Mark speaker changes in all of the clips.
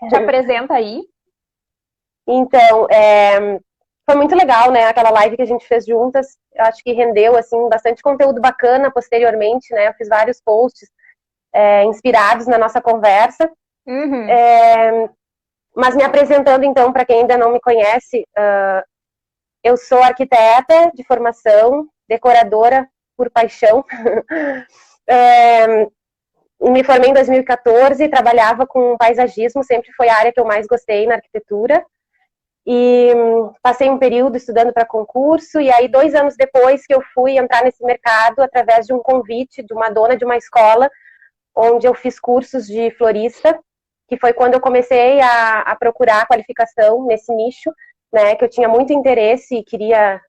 Speaker 1: Te apresenta aí.
Speaker 2: Então, foi muito legal, né? Aquela live que a gente fez juntas. Eu acho que rendeu, assim, bastante conteúdo bacana posteriormente, né? Eu fiz vários posts inspirados na nossa conversa.
Speaker 1: Uhum.
Speaker 2: Mas me apresentando, então, para quem ainda não me conhece, eu sou arquiteta de formação, decoradora por paixão. Me formei em 2014, trabalhava com paisagismo, sempre foi a área que eu mais gostei na arquitetura. E passei um período estudando para concurso, e aí 2 anos depois que eu fui entrar nesse mercado, através de um convite de uma dona de uma escola, onde eu fiz cursos de florista, que foi quando eu comecei a procurar qualificação nesse nicho, né, que eu tinha muito interesse e queria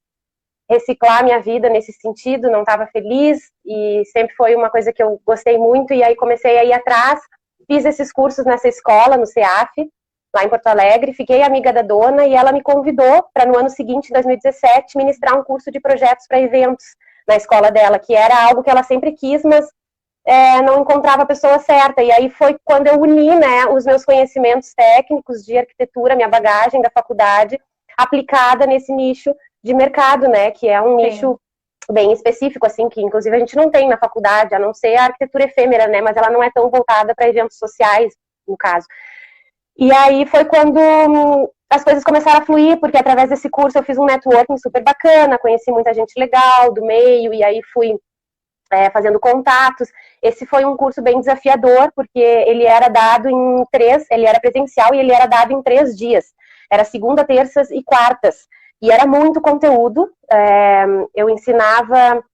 Speaker 2: reciclar minha vida nesse sentido, não estava feliz, e sempre foi uma coisa que eu gostei muito, e aí comecei a ir atrás, fiz esses cursos nessa escola, no CEAF, lá em Porto Alegre, fiquei amiga da dona, e ela me convidou para no ano seguinte, em 2017, ministrar um curso de projetos para eventos na escola dela, que era algo que ela sempre quis, mas não encontrava a pessoa certa, e aí foi quando eu uni, né, os meus conhecimentos técnicos de arquitetura, minha bagagem da faculdade, aplicada nesse nicho de mercado, né, que é um nicho bem específico, assim, que inclusive a gente não tem na faculdade, a não ser a arquitetura efêmera, né, mas ela não é tão voltada para eventos sociais, no caso. E aí foi quando as coisas começaram a fluir, porque através desse curso eu fiz um networking super bacana, conheci muita gente legal do meio, e aí fui fazendo contatos. Esse foi um curso bem desafiador, porque ele era dado ele era presencial e ele era dado em 3 dias. Era segunda, terças e quartas. E era muito conteúdo. Eu ensinava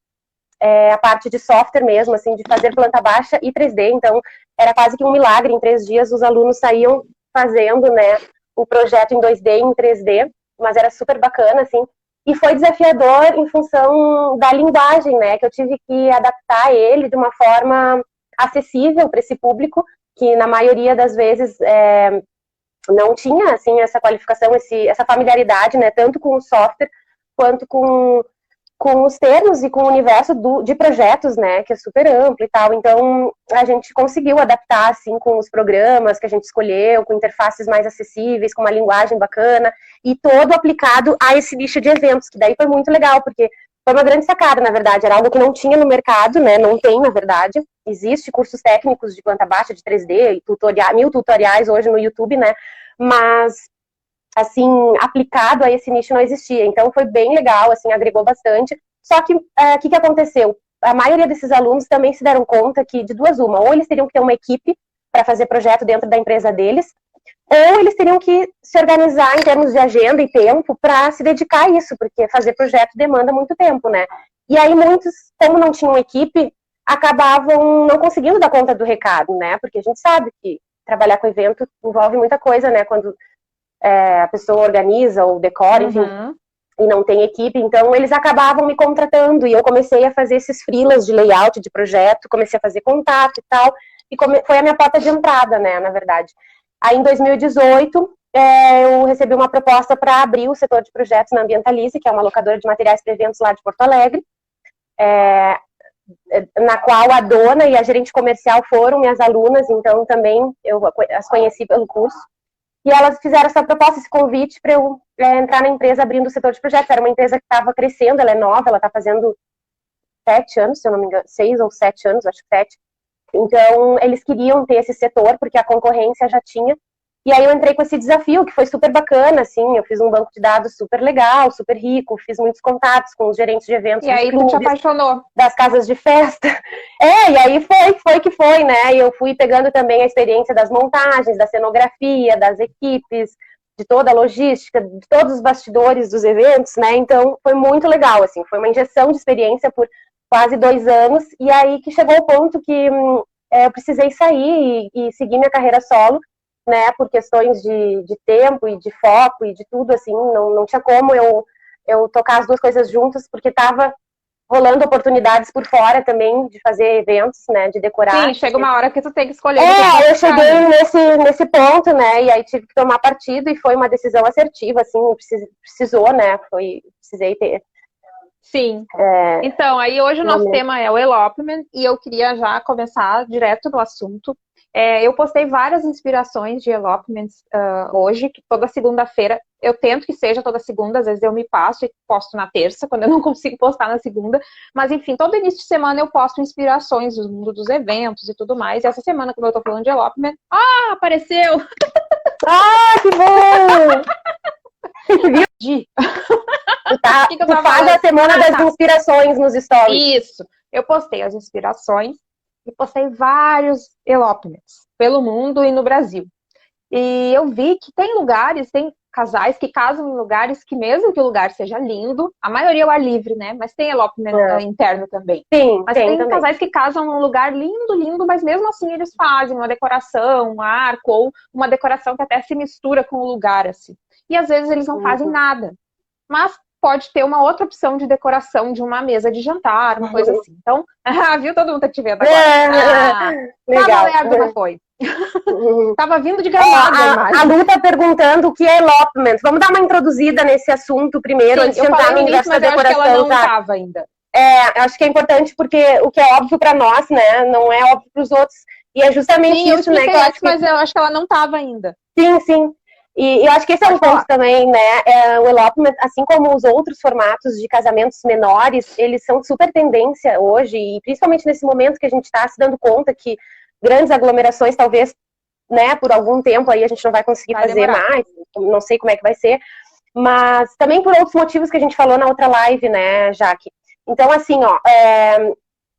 Speaker 2: a parte de software mesmo, assim, de fazer planta baixa e 3D. Então, era quase que um milagre. Em 3 dias, os alunos saíam fazendo, né, o projeto em 2D e em 3D. Mas era super bacana, assim. E foi desafiador em função da linguagem, né? Que eu tive que adaptar ele de uma forma acessível para esse público, que na maioria das vezes não tinha, assim, essa qualificação, essa familiaridade, né? Tanto com o software, quanto com os termos e com o universo de projetos, né, que é super amplo e tal. Então, a gente conseguiu adaptar, assim, com os programas que a gente escolheu, com interfaces mais acessíveis, com uma linguagem bacana, e todo aplicado a esse nicho de eventos, que daí foi muito legal, porque foi uma grande sacada, na verdade, era algo que não tinha no mercado, né, não tem, na verdade. Existe cursos técnicos de planta baixa, de 3D, e 1000 tutoriais hoje no YouTube, né, mas assim, aplicado a esse nicho não existia. Então foi bem legal, assim, agregou bastante. Só que o que aconteceu? A maioria desses alunos também se deram conta que de duas uma, ou eles teriam que ter uma equipe para fazer projeto dentro da empresa deles, ou eles teriam que se organizar em termos de agenda e tempo para se dedicar a isso, porque fazer projeto demanda muito tempo, né? E aí muitos, como não tinham equipe, acabavam não conseguindo dar conta do recado, né? Porque a gente sabe que trabalhar com evento envolve muita coisa, né? Quando a pessoa organiza ou decora, enfim, e não tem equipe, então eles acabavam me contratando, e eu comecei a fazer esses freelas de layout de projeto, comecei a fazer contato e tal, e foi a minha porta de entrada, né, na verdade. Aí em 2018, eu recebi uma proposta para abrir o setor de projetos na Ambientalize, que é uma locadora de materiais para eventos lá de Porto Alegre, na qual a dona e a gerente comercial foram minhas alunas, então também eu as conheci pelo curso. E elas fizeram essa proposta, esse convite para eu entrar na empresa abrindo o setor de projetos. Era uma empresa que estava crescendo, ela é nova, ela está fazendo 7 anos, se eu não me engano, 6 ou 7 anos, acho que 7. Então, eles queriam ter esse setor, porque a concorrência já tinha. E aí eu entrei com esse desafio, que foi super bacana, assim, eu fiz um banco de dados super legal, super rico, fiz muitos contatos com os gerentes de eventos
Speaker 1: e
Speaker 2: dos
Speaker 1: aí
Speaker 2: clubes,
Speaker 1: tu te apaixonou.
Speaker 2: das casas de festa. E aí foi que foi, né? E eu fui pegando também a experiência das montagens, da cenografia, das equipes, de toda a logística, de todos os bastidores dos eventos, né? Então foi muito legal, assim, foi uma injeção de experiência por quase 2 anos, e aí que chegou o ponto que eu precisei sair e seguir minha carreira solo, né, por questões de tempo e de foco e de tudo, assim, não tinha como eu tocar as duas coisas juntas, porque estava rolando oportunidades por fora também, de fazer eventos, né, de decorar.
Speaker 1: Sim, chega uma hora que tu tem que escolher no que tu vai
Speaker 2: Eu
Speaker 1: ficar,
Speaker 2: cheguei
Speaker 1: né?
Speaker 2: nesse ponto, né, e aí tive que tomar partido, e foi uma decisão assertiva, assim, precisou, né, precisei
Speaker 1: Sim. Então, aí hoje o nosso tema é o elopement e eu queria já começar direto no assunto. Eu postei várias inspirações de elopements hoje, que toda segunda-feira, eu tento que seja toda segunda, às vezes eu me passo e posto na terça, quando eu não consigo postar na segunda, mas enfim, todo início de semana eu posto inspirações do mundo dos eventos e tudo mais, e essa semana, como eu tô falando de elopement, apareceu!
Speaker 2: Que bom! Tu faz a semana das inspirações nos stories.
Speaker 1: Isso, eu postei as inspirações, e postei vários elopements pelo mundo e no Brasil. E eu vi que tem lugares, tem casais que casam em lugares que, mesmo que o lugar seja lindo, a maioria é o ar livre, né? Mas tem elopement interno também.
Speaker 2: Sim,
Speaker 1: mas tem casais que casam num lugar lindo, lindo, mas mesmo assim eles fazem uma decoração, um arco, ou uma decoração que até se mistura com o lugar, assim. E às vezes eles não fazem nada. Mas pode ter uma outra opção de decoração de uma mesa de jantar, uma coisa assim. Então, viu? Todo mundo tá te vendo agora.
Speaker 2: Legal.
Speaker 1: Não foi. Tava vindo de Gramado a imagem.
Speaker 2: A Lu tá perguntando o que é elopement. Vamos dar uma introduzida nesse assunto primeiro, antes de entrar no universo da decoração.
Speaker 1: Acho que ela não tava ainda.
Speaker 2: Acho que é importante porque o que é óbvio pra nós, né, não é óbvio pros outros. E é justamente isso, né?
Speaker 1: Mas eu acho que ela não tava ainda.
Speaker 2: Sim. E eu acho que esse é um ponto também, né? O elopement, assim como os outros formatos de casamentos menores, eles são super tendência hoje, e principalmente nesse momento que a gente está se dando conta que grandes aglomerações, talvez, né, por algum tempo aí a gente não vai conseguir fazer mais, não sei como é que vai ser, mas também por outros motivos que a gente falou na outra live, né, Jaque? Então, assim,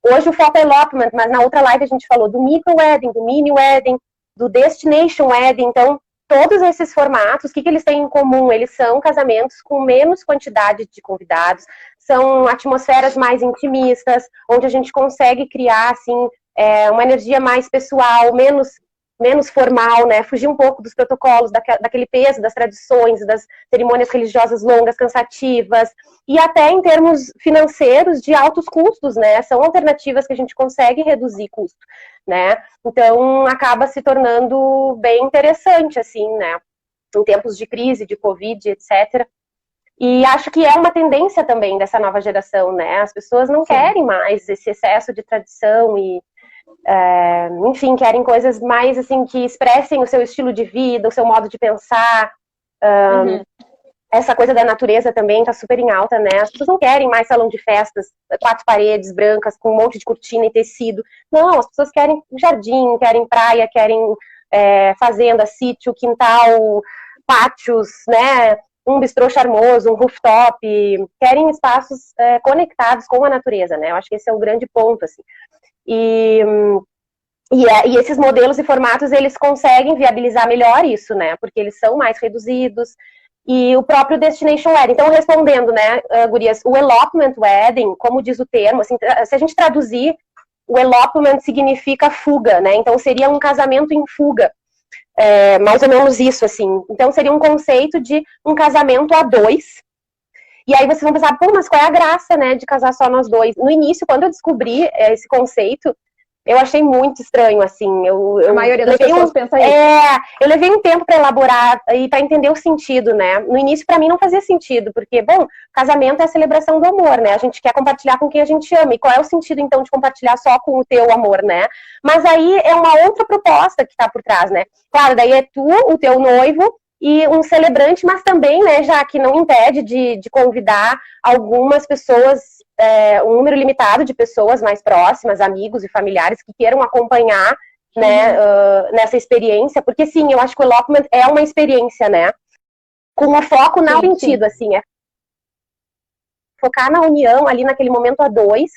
Speaker 2: hoje o foco é elopement, mas na outra live a gente falou do micro wedding, do mini wedding, do destination wedding. Então, todos esses formatos, o que eles têm em comum? Eles são casamentos com menos quantidade de convidados, são atmosferas mais intimistas, onde a gente consegue criar, assim, uma energia mais pessoal, menos formal, né? Fugir um pouco dos protocolos, daquele peso das tradições, das cerimônias religiosas longas, cansativas, e até em termos financeiros de altos custos, né? São alternativas que a gente consegue reduzir custo, né? Então, acaba se tornando bem interessante, assim, né? Em tempos de crise, de Covid, etc. E acho que é uma tendência também dessa nova geração, né? As pessoas não querem mais esse excesso de tradição e enfim, querem coisas mais assim que expressem o seu estilo de vida, o seu modo de pensar. Essa coisa da natureza também tá super em alta, né? As pessoas não querem mais salão de festas, 4 paredes brancas com um monte de cortina e tecido. Não, as pessoas querem jardim, querem praia, querem fazenda, sítio, quintal, pátios, né? Um bistrô charmoso, um rooftop. Querem espaços conectados com a natureza, né? Eu acho que esse é o grande ponto, assim. E esses modelos e formatos, eles conseguem viabilizar melhor isso, né? Porque eles são mais reduzidos. E o próprio Destination Wedding. Então, respondendo, né, gurias, o Elopement Wedding, como diz o termo, assim, se a gente traduzir, o Elopement significa fuga, né? Então, seria um casamento em fuga. Mais ou menos isso, assim. Então, seria um conceito de um casamento a dois. E aí vocês vão pensar, pô, mas qual é a graça, né, de casar só nós dois? No início, quando eu descobri esse conceito, eu achei muito estranho, assim.
Speaker 1: A maioria das pessoas pensa isso.
Speaker 2: Eu levei um tempo para elaborar e para entender o sentido, né? No início, para mim, não fazia sentido, porque, bom, casamento é a celebração do amor, né? A gente quer compartilhar com quem a gente ama. E qual é o sentido, então, de compartilhar só com o teu amor, né? Mas aí é uma outra proposta que tá por trás, né? Claro, daí é tu, o teu noivo, e um celebrante, mas também, né, já que não impede de convidar algumas pessoas, um número limitado de pessoas mais próximas, amigos e familiares que queiram acompanhar, né, nessa experiência, porque sim, eu acho que o elopement é uma experiência, né, com o foco no sentido, assim, focar na união ali naquele momento a dois,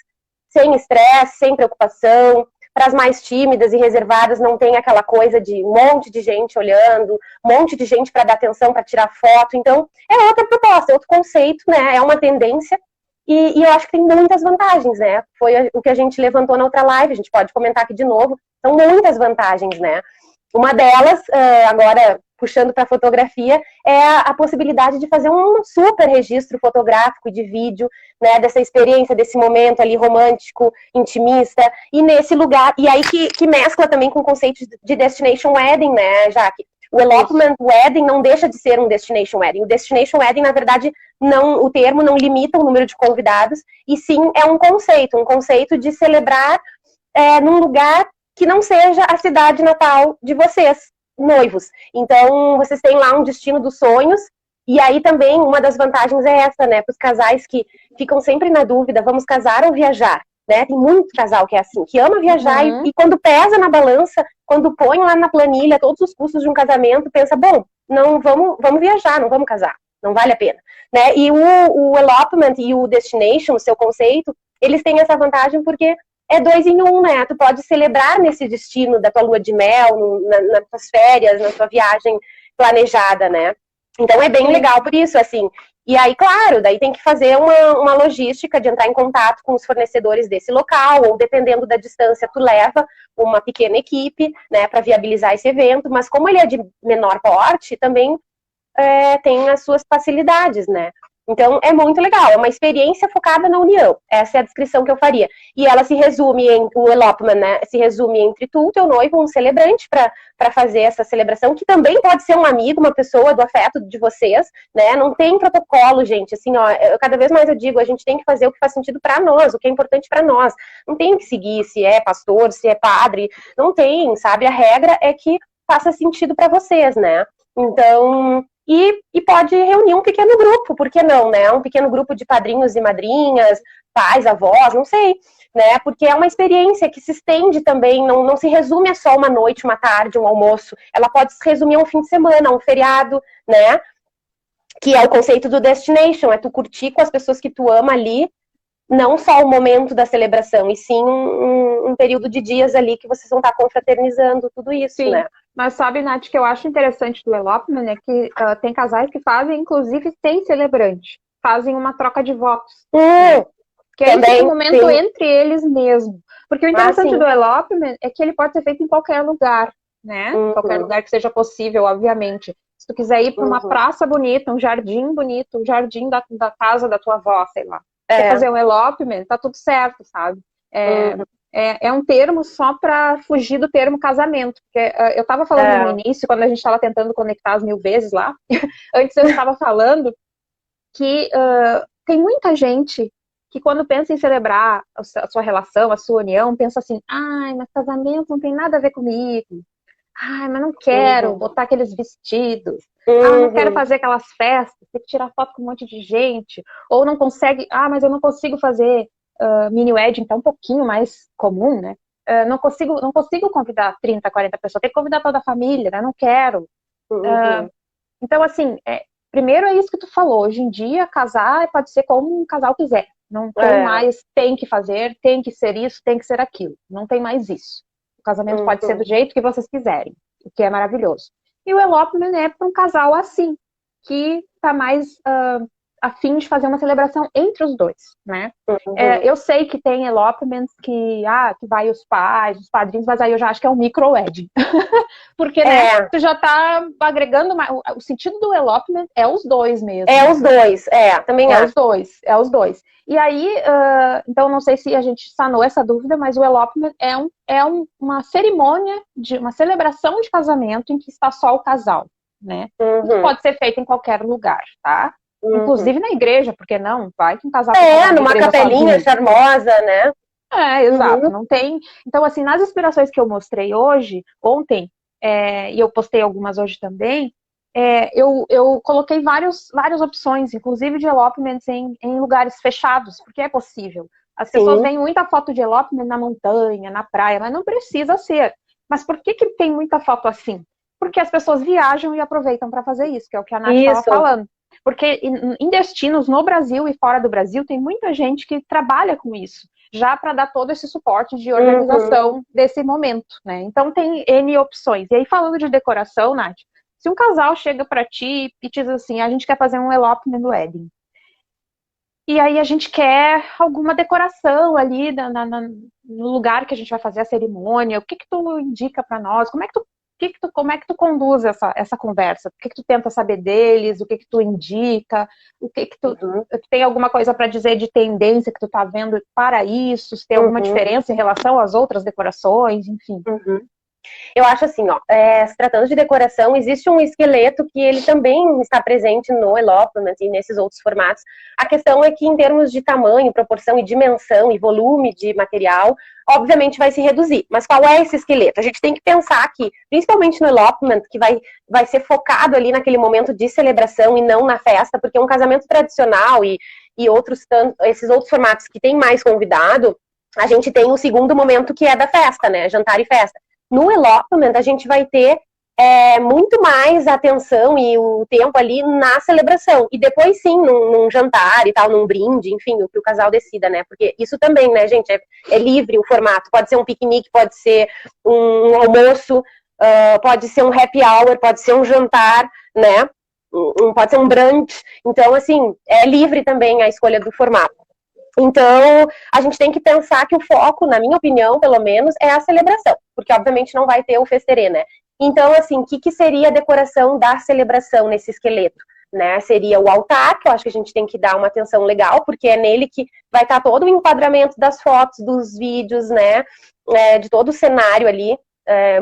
Speaker 2: sem estresse, sem preocupação. Para as mais tímidas e reservadas, não tem aquela coisa de um monte de gente olhando, um monte de gente para dar atenção, para tirar foto. Então, é outra proposta, é outro conceito, né? É uma tendência. E eu acho que tem muitas vantagens, né? Foi o que a gente levantou na outra live, a gente pode comentar aqui de novo. São muitas vantagens, né? Uma delas, agora puxando para a fotografia, é a possibilidade de fazer um super registro fotográfico de vídeo, né, dessa experiência, desse momento ali romântico, intimista, e nesse lugar, e aí que mescla também com o conceito de Destination Wedding, né, Jaque? O elopement wedding não deixa de ser um destination wedding. O destination wedding, na verdade, não, o termo não limita o número de convidados, e sim é um conceito de celebrar num lugar que não seja a cidade natal de vocês, noivos. Então, vocês têm lá um destino dos sonhos, e aí também uma das vantagens é essa, né, para os casais que ficam sempre na dúvida, vamos casar ou viajar, né? Tem muito casal que é assim, que ama viajar e quando pesa na balança, quando põe lá na planilha todos os custos de um casamento, pensa, bom, não vamos viajar, não vamos casar, não vale a pena, né? E o elopement e o destination, o seu conceito, eles têm essa vantagem porque é 2 em 1, né? Tu pode celebrar nesse destino da tua lua de mel, nas tuas férias, na tua viagem planejada, né? Então é bem legal por isso, assim. E aí, claro, daí tem que fazer uma logística de entrar em contato com os fornecedores desse local, ou dependendo da distância, tu leva uma pequena equipe, né, para viabilizar esse evento, mas como ele é de menor porte, também tem as suas facilidades, né? Então, é muito legal, é uma experiência focada na união, essa é a descrição que eu faria. E ela se resume, o elopement, né, se resume entre tu, teu noivo, um celebrante para fazer essa celebração, que também pode ser um amigo, uma pessoa do afeto de vocês, né, não tem protocolo, gente, assim, ó, cada vez mais eu digo, a gente tem que fazer o que faz sentido para nós, o que é importante para nós, não tem que seguir se é pastor, se é padre, não tem, sabe, a regra é que faça sentido para vocês, né, então... E pode reunir um pequeno grupo, por que não, né? Um pequeno grupo de padrinhos e madrinhas, pais, avós, não sei, né? Porque é uma experiência que se estende também, não se resume a só uma noite, uma tarde, um almoço. Ela pode se resumir a um fim de semana, a um feriado, né? Que é o conceito do destination, é tu curtir com as pessoas que tu ama ali, não só o momento da celebração, e sim um período de dias ali que vocês vão estar confraternizando tudo isso,
Speaker 1: Sim.
Speaker 2: né?
Speaker 1: Mas sabe, Nath, que eu acho interessante do elopement é que tem casais que fazem, inclusive, sem celebrante. Fazem uma troca de votos. Né? Que é esse momento entre eles mesmo. Porque o interessante do elopement é que ele pode ser feito em qualquer lugar, né? Qualquer lugar que seja possível, obviamente. Se tu quiser ir para uma praça bonita, um jardim bonito, um jardim da casa da tua avó, sei lá. Quer fazer um elopement, tá tudo certo, sabe? É um termo só para fugir do termo casamento. Porque eu estava falando no início, quando a gente estava tentando conectar as 1000 vezes lá, antes eu estava falando que tem muita gente que quando pensa em celebrar a sua relação, a sua união, pensa assim, ai, mas casamento não tem nada a ver comigo. Ai, mas não quero botar aqueles vestidos. Ah, não quero fazer aquelas festas, ter que tirar foto com um monte de gente. Ou não consegue, mas eu não consigo fazer mini wedding, tá um pouquinho mais comum, né? Não consigo convidar 30, 40 pessoas, tem que convidar toda a família, né? Não quero. Então, assim, primeiro é isso que tu falou, hoje em dia, casar pode ser como um casal quiser. Não tem mais, tem que fazer, tem que ser isso, tem que ser aquilo. Não tem mais isso. O casamento pode ser do jeito que vocês quiserem, o que é maravilhoso. E o elopement é para um casal assim, que tá mais a fim de fazer uma celebração entre os dois, né? Eu sei que tem elopements que vai os pais, os padrinhos, mas aí eu já acho que é um micro-wedding. Porque, né, tu já tá agregando o sentido do elopement é os dois mesmo.
Speaker 2: É os dois, também
Speaker 1: é. É os dois. E aí, então não sei se a gente sanou essa dúvida, mas o elopement é uma cerimônia, uma celebração de casamento em que está só o casal, né? Isso pode ser feito em qualquer lugar, tá? Inclusive na igreja, porque não? Vai que um casal...
Speaker 2: numa capelinha charmosa, né?
Speaker 1: Exato, não tem... Então, assim, nas inspirações que eu mostrei ontem, e eu postei algumas hoje também, eu coloquei várias opções, inclusive de elopements em lugares fechados, porque é possível. As pessoas veem muita foto de elopement na montanha, na praia, mas não precisa ser. Mas por que tem muita foto assim? Porque as pessoas viajam e aproveitam para fazer isso, que é o que a Nath estava falando. Porque em destinos no Brasil e fora do Brasil tem muita gente que trabalha com isso, já para dar todo esse suporte de organização desse momento, né? Então tem N opções. E aí falando de decoração, Nath, se um casal chega para ti e diz assim, a gente quer fazer um elopement wedding, e aí a gente quer alguma decoração ali no lugar que a gente vai fazer a cerimônia, o que tu indica para nós? Como é que tu conduz essa conversa? O que tu tenta saber deles? O que tu indica? O que tu tem alguma coisa para dizer de tendência que tu tá vendo para isso? Se tem alguma diferença em relação às outras decorações, enfim.
Speaker 2: Eu acho assim, ó, se tratando de decoração, existe um esqueleto que ele também está presente no elopement e nesses outros formatos. A questão é que em termos de tamanho, proporção e dimensão e volume de material, obviamente vai se reduzir. Mas qual é esse esqueleto? A gente tem que pensar que, principalmente no elopement, que vai ser focado ali naquele momento de celebração e não na festa, porque um casamento tradicional e esses outros formatos que tem mais convidado, a gente tem o segundo momento que é da festa, né? Jantar e festa. No elopement, a gente vai ter muito mais atenção e o tempo ali na celebração. E depois, sim, num jantar e tal, num brinde, enfim, o que o casal decida, né? Porque isso também, né, gente, é livre o formato. Pode ser um piquenique, pode ser um almoço, pode ser um happy hour, pode ser um jantar, né? Pode ser um brunch. Então, assim, é livre também a escolha do formato. Então, a gente tem que pensar que o foco, na minha opinião, pelo menos, é a celebração, porque obviamente não vai ter o festerê, né? Então, assim, o que seria a decoração da celebração nesse esqueleto? Né? Seria o altar, que eu acho que a gente tem que dar uma atenção legal, porque é nele que vai estar todo o enquadramento das fotos, dos vídeos, né? De todo o cenário ali,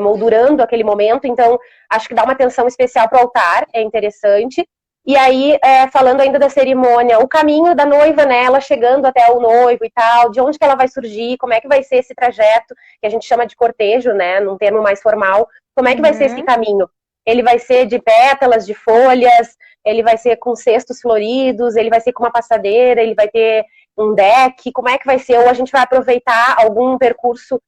Speaker 2: moldurando aquele momento. Então, acho que dar uma atenção especial para o altar é interessante. E aí, falando ainda da cerimônia, o caminho da noiva, né, ela chegando até o noivo e tal, de onde que ela vai surgir, como é que vai ser esse trajeto, que a gente chama de cortejo, né, num termo mais formal, como é que vai ser esse caminho? Ele vai ser de pétalas, de folhas, ele vai ser com cestos floridos, ele vai ser com uma passadeira, ele vai ter um deck, como é que vai ser? Ou a gente vai aproveitar algum percurso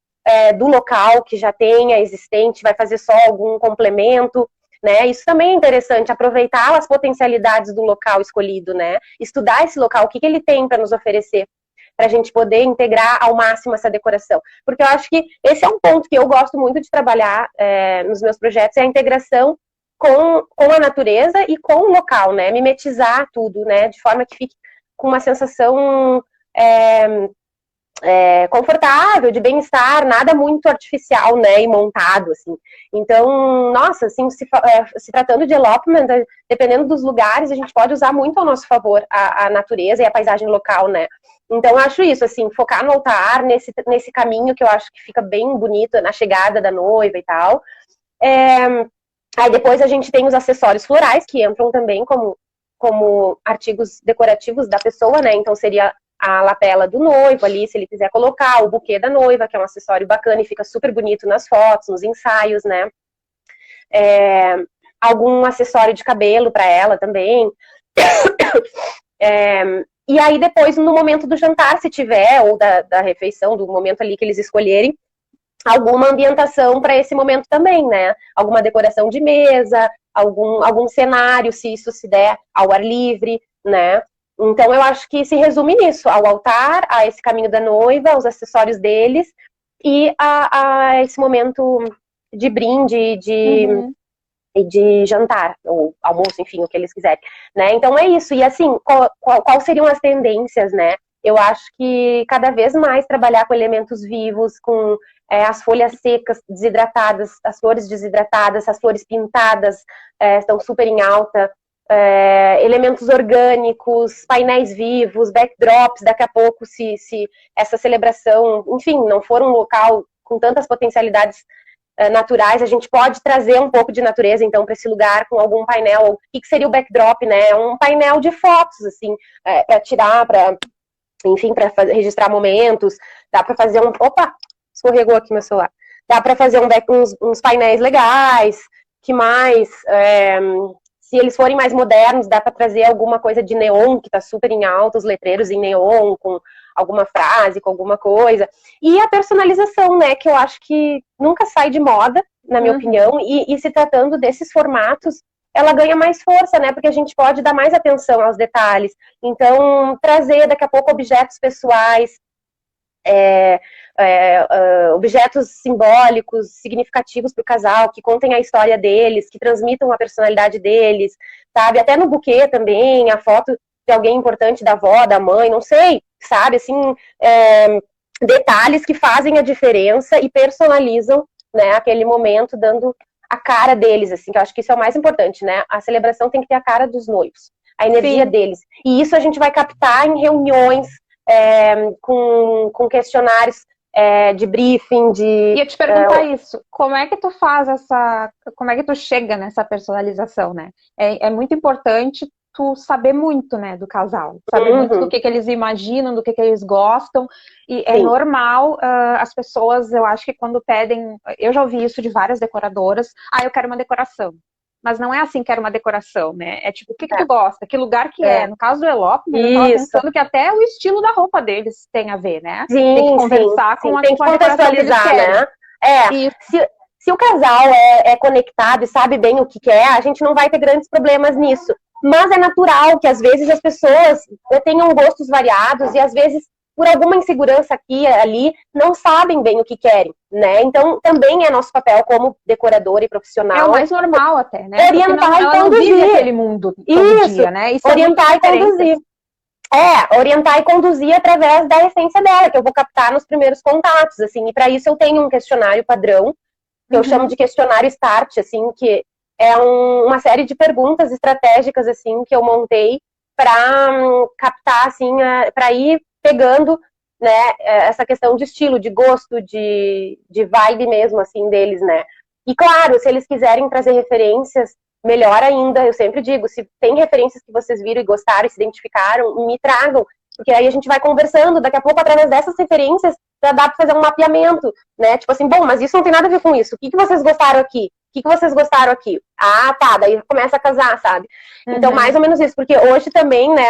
Speaker 2: do local que já tenha existente, vai fazer só algum complemento, né? Isso também é interessante, aproveitar as potencialidades do local escolhido, né? Estudar esse local, o que ele tem para nos oferecer, para a gente poder integrar ao máximo essa decoração. Porque eu acho que esse é um ponto que eu gosto muito de trabalhar nos meus projetos, é a integração com a natureza e com o local, né? Mimetizar tudo, né? De forma que fique com uma sensação confortável, de bem-estar, nada muito artificial, né, e montado, assim. Então, nossa, assim, se tratando de elopement, dependendo dos lugares, a gente pode usar muito ao nosso favor a natureza e a paisagem local, né. Então, eu acho isso, assim, focar no altar, nesse caminho que eu acho que fica bem bonito, na chegada da noiva e tal. Aí depois a gente tem os acessórios florais, que entram também como artigos decorativos da pessoa, né, então seria a lapela do noivo ali, se ele quiser colocar, o buquê da noiva, que é um acessório bacana e fica super bonito nas fotos, nos ensaios, né? Algum acessório de cabelo para ela também. E aí depois, no momento do jantar, se tiver, ou da refeição, do momento ali que eles escolherem, alguma ambientação para esse momento também, né? Alguma decoração de mesa, algum cenário, se isso se der ao ar livre, né? Então, eu acho que se resume nisso, ao altar, a esse caminho da noiva, aos acessórios deles e a esse momento de brinde e de jantar, ou almoço, enfim, o que eles quiserem, né? Então, é isso. E, assim, qual seriam as tendências, né? Eu acho que cada vez mais trabalhar com elementos vivos, com as folhas secas, desidratadas, as flores desidratadas, as flores pintadas estão super em alta. Elementos orgânicos, painéis vivos, backdrops, daqui a pouco, se essa celebração, enfim, não for um local com tantas potencialidades naturais, a gente pode trazer um pouco de natureza, então, para esse lugar, com algum painel. O que seria o backdrop, né? Um painel de fotos, assim, para tirar, enfim, para registrar momentos, dá para fazer Opa! Escorregou aqui meu celular. Dá para fazer uns painéis legais, que mais... Se eles forem mais modernos, dá para trazer alguma coisa de neon, que está super em alta, os letreiros em neon, com alguma frase, com alguma coisa. E a personalização, né, que eu acho que nunca sai de moda, na minha opinião, e se tratando desses formatos, ela ganha mais força, né, porque a gente pode dar mais atenção aos detalhes. Então, trazer daqui a pouco objetos pessoais, objetos simbólicos, significativos para o casal, que contem a história deles, que transmitam a personalidade deles, sabe? Até no buquê também, a foto de alguém importante, da avó, da mãe, não sei, sabe? Assim, detalhes que fazem a diferença e personalizam, né, aquele momento, dando a cara deles, assim, que eu acho que isso é o mais importante, né? A celebração tem que ter a cara dos noivos, a energia deles. E isso a gente vai captar em reuniões, com questionários de briefing, de...
Speaker 1: Ia te perguntar isso, como é que tu faz como é que tu chega nessa personalização, né? É muito importante tu saber muito, né, do casal, saber muito do que eles imaginam, do que eles gostam, e é normal, as pessoas, eu acho que quando pedem, eu já ouvi isso de várias decoradoras, eu quero uma decoração. Mas não é assim que era uma decoração, né? É tipo, o que tu gosta? Que lugar que é? No caso do elopement, eu tava pensando que até o estilo da roupa deles tem a ver, né?
Speaker 2: Sim,
Speaker 1: tem que conversar com
Speaker 2: tem que contextualizar, né? Se o casal é conectado e sabe bem o que quer, a gente não vai ter grandes problemas nisso. Mas é natural que às vezes as pessoas tenham gostos variados e às vezes por alguma insegurança aqui e ali, não sabem bem o que querem, né? Então, também é nosso papel como decorador e profissional.
Speaker 1: É o mais normal até, né?
Speaker 2: Orientar e conduzir. Não vive
Speaker 1: aquele mundo todo dia, né? Isso
Speaker 2: orientar e conduzir. Orientar e conduzir através da essência dela, que eu vou captar nos primeiros contatos, assim. E para isso eu tenho um questionário padrão, que eu chamo de questionário START, assim, que é uma série de perguntas estratégicas, assim, que eu montei para captar, assim, para ir pegando, né, essa questão de estilo, de gosto, de vibe mesmo, assim, deles, né. E claro, se eles quiserem trazer referências, melhor ainda, eu sempre digo, se tem referências que vocês viram e gostaram e se identificaram, me tragam, porque aí a gente vai conversando, daqui a pouco, através dessas referências, já dá para fazer um mapeamento, né, tipo assim, bom, mas isso não tem nada a ver com isso, o que vocês gostaram aqui? O que vocês gostaram aqui? Tá, daí começa a casar, sabe? Então, mais ou menos isso, porque hoje também, né,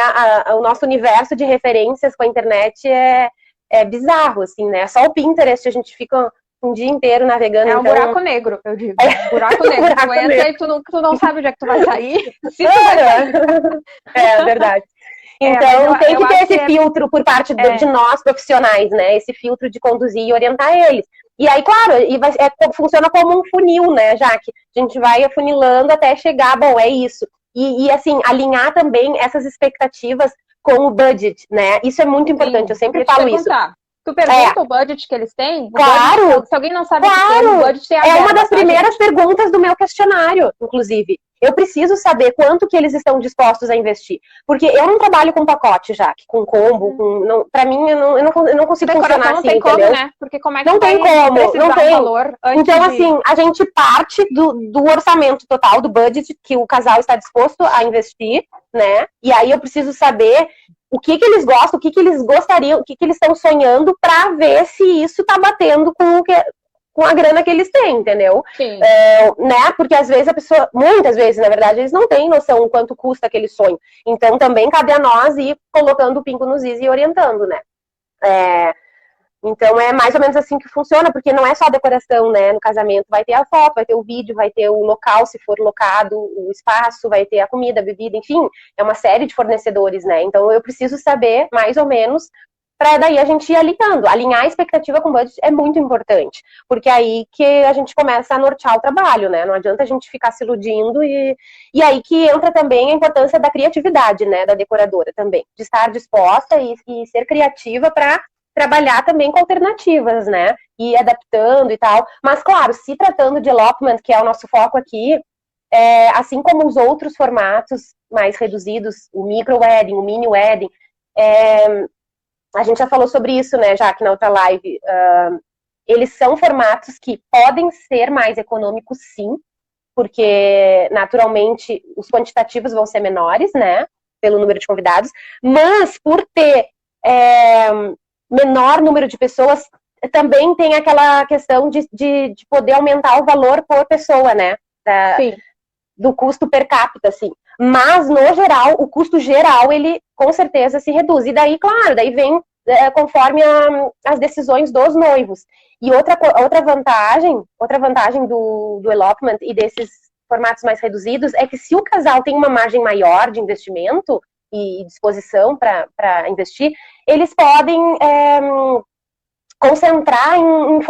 Speaker 2: o nosso universo de referências com a internet é bizarro, assim, né? Só o Pinterest a gente fica um dia inteiro navegando.
Speaker 1: É um buraco negro, eu digo. Buraco negro. Tu entra e tu não sabe onde é que tu vai sair. Se tu vai sair.
Speaker 2: É verdade. Então, tem que ter esse filtro por parte de nós profissionais, né? Esse filtro de conduzir e orientar eles. E aí, claro, funciona como um funil, né, Jaque? A gente vai afunilando até chegar, bom, é isso. E assim, alinhar também essas expectativas com o budget, né? Isso é muito importante, eu sempre falo isso.
Speaker 1: Tu pergunta o budget que eles têm?
Speaker 2: Claro!
Speaker 1: Budget, se alguém não sabe o que tem, o budget tem a verba,
Speaker 2: uma das primeiras perguntas do meu questionário, inclusive. Eu preciso saber quanto que eles estão dispostos a investir. Porque eu não trabalho com pacote, Jaque, com combo, pra mim, eu não consigo funcionar assim, entendeu?
Speaker 1: Como, né? Porque como é que
Speaker 2: não tem como, não tem.
Speaker 1: Valor
Speaker 2: então, assim, a gente parte do orçamento total, do budget que o casal está disposto a investir, né? E aí eu preciso saber o que eles gostam, o que eles gostariam, o que eles estão sonhando, pra ver se isso tá batendo com a grana que eles têm, entendeu?
Speaker 1: Sim.
Speaker 2: Né? Porque às vezes muitas vezes, na verdade, eles não têm noção o quanto custa aquele sonho. Então também cabe a nós ir colocando o pingo nos is e orientando, né? Então é mais ou menos assim que funciona, porque não é só a decoração, né? No casamento vai ter a foto, vai ter o vídeo, vai ter o local, se for locado, o espaço, vai ter a comida, a bebida, enfim, é uma série de fornecedores, né? Então eu preciso saber mais ou menos para daí a gente ir alinhando. Alinhar a expectativa com o budget é muito importante, porque é aí que a gente começa a nortear o trabalho, né? Não adianta a gente ficar se iludindo e aí que entra também a importância da criatividade, né? Da decoradora também, de estar disposta e ser criativa para trabalhar também com alternativas, né? E adaptando e tal. Mas, claro, se tratando de elopement, que é o nosso foco aqui, assim como os outros formatos mais reduzidos, o micro wedding, o mini wedding, a gente já falou sobre isso, né, Jaque, na outra live. Eles são formatos que podem ser mais econômicos, sim, porque, naturalmente, os quantitativos vão ser menores, né, pelo número de convidados, mas por ter menor número de pessoas, também tem aquela questão de poder aumentar o valor por pessoa, né, do custo per capita, assim. Mas, no geral, o custo geral, ele com certeza se reduz. E daí, claro, daí vem conforme as decisões dos noivos. E outra vantagem do elopement e desses formatos mais reduzidos é que se o casal tem uma margem maior de investimento e disposição para investir, eles podem concentrar em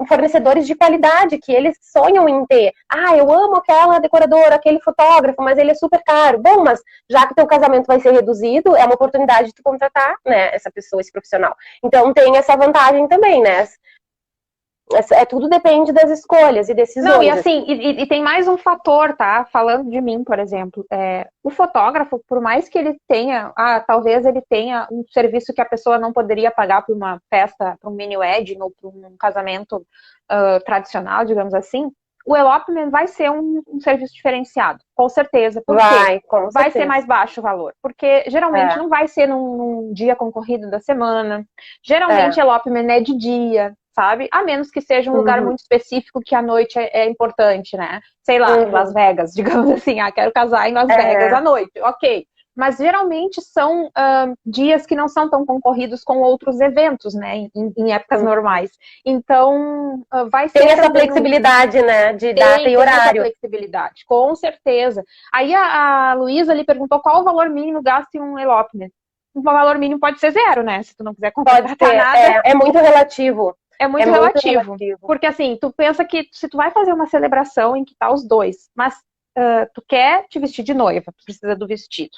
Speaker 2: fornecedores de qualidade que eles sonham em ter. Eu amo aquela decoradora, aquele fotógrafo, mas ele é super caro. Bom, mas já que o teu casamento vai ser reduzido, é uma oportunidade de tu contratar, né, essa pessoa, esse profissional. Então tem essa vantagem também, né? Tudo depende das escolhas e decisões.
Speaker 1: Não, e assim, e tem mais um fator, tá? Falando de mim, por exemplo, o fotógrafo, por mais que ele tenha, talvez ele tenha um serviço que a pessoa não poderia pagar para uma festa, para um mini wedding ou para um casamento tradicional, digamos assim, o elopement vai ser um serviço diferenciado, com certeza. Por quê? Vai ser mais baixo o valor, porque geralmente não vai ser num dia concorrido da semana, geralmente elopement é de dia, sabe? A menos que seja um lugar muito específico que a noite é importante, né? Sei lá, em Las Vegas, digamos assim, quero casar em Las Vegas à noite, ok. Mas geralmente são dias que não são tão concorridos com outros eventos, né? Em épocas normais. Então, vai ser.
Speaker 2: Tem essa flexibilidade, né? De data e horário.
Speaker 1: Essa flexibilidade, com certeza. Aí a Luísa lhe perguntou qual o valor mínimo gasto em um elopement. O valor mínimo pode ser 0, né? Se tu não quiser contratar nada.
Speaker 2: É muito relativo.
Speaker 1: É muito relativo. Porque assim, tu pensa que se tu vai fazer uma celebração em que tá os dois, mas tu quer te vestir de noiva, tu precisa do vestido.